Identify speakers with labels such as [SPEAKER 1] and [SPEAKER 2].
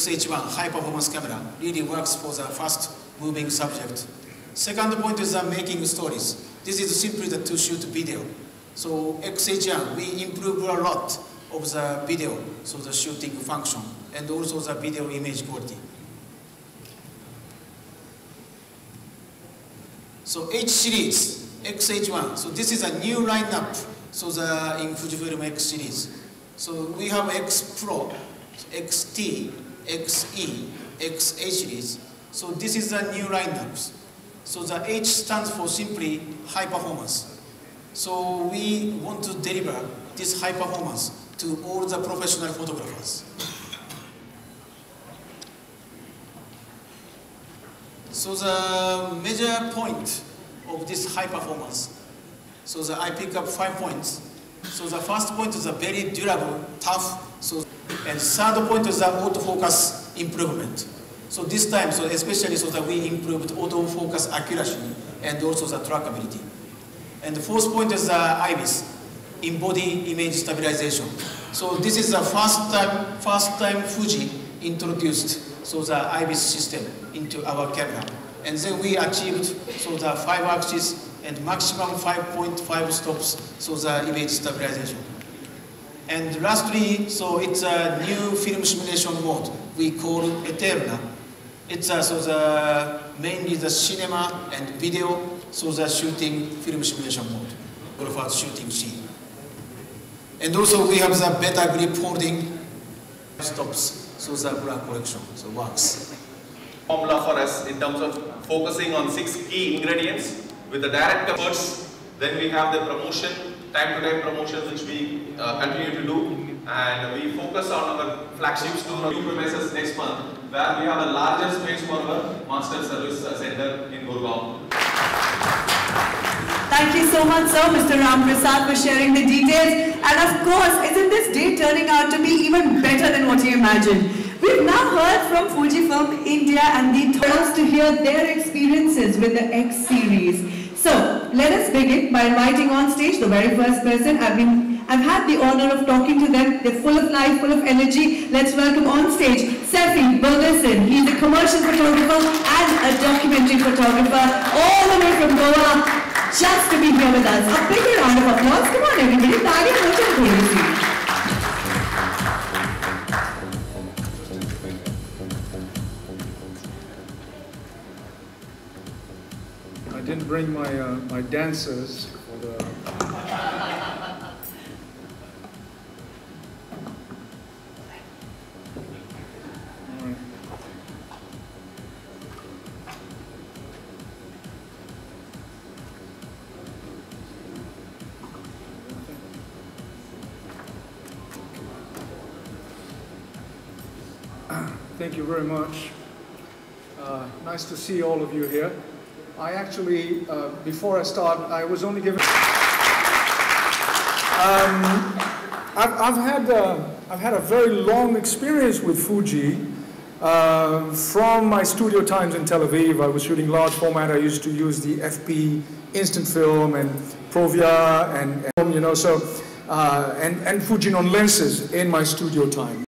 [SPEAKER 1] XH1 high performance camera really works for the fast moving subject. Second point is making stories. This is simply to shoot video. So XH1, we improve a lot of the video, so the shooting function, and also the video image quality. So H series, XH1, so this is a new lineup, so in Fujifilm X series. So we have X Pro, XT, XE, XH series. So this is the new lineups. So the H stands for simply high performance. So we want to deliver this high performance to all the professional photographers. So the major point of this high performance, so I pick up 5 points. So the first point is a very durable, tough, and third point is the autofocus improvement. So this time, so especially so that we improved autofocus accuracy and also the trackability. And the fourth point is the IBIS, in-body image stabilization. So this is the first time Fuji introduced so the IBIS system into our camera. And then we achieved so the 5 axis and maximum 5.5 stops, so the image stabilization. And lastly, so it's a new film simulation mode we call Eterna. It's mainly the cinema and video, so the shooting film simulation mode, for shooting scene. And also we have the better grip holding stops, so the color correction, so works.
[SPEAKER 2] Formula for us in terms of focusing on 6 key ingredients with the direct efforts. Then we have the promotion, time-to-time promotions which we continue to do, and we focus on our flagship store new premises next month, where we have the largest space for our master service center in Gurgaon.
[SPEAKER 3] Thank you so much, sir, Mr. Ram Prasad, for sharing the details. And of course, isn't this day turning out to be even better than what you imagined? We've now heard from Fujifilm India and the tours to hear their experiences with the X series. So let us begin by inviting on stage the very first person. I've had the honor of talking to them. They're full of life, full of energy. Let's welcome on stage Sefi Bergerson. He's a commercial photographer and a documentary photographer, all the way from Goa, just to be here with us. A big round of applause. Come on, everybody.
[SPEAKER 4] I didn't bring my dancers for the. Thank you very much. Nice to see all of you here. I actually, before I start, I was only given. I've had a very long experience with Fuji. From my studio times in Tel Aviv, I was shooting large format. I used to use the FP instant film and Provia and you know, so and Fujinon lenses in my studio time.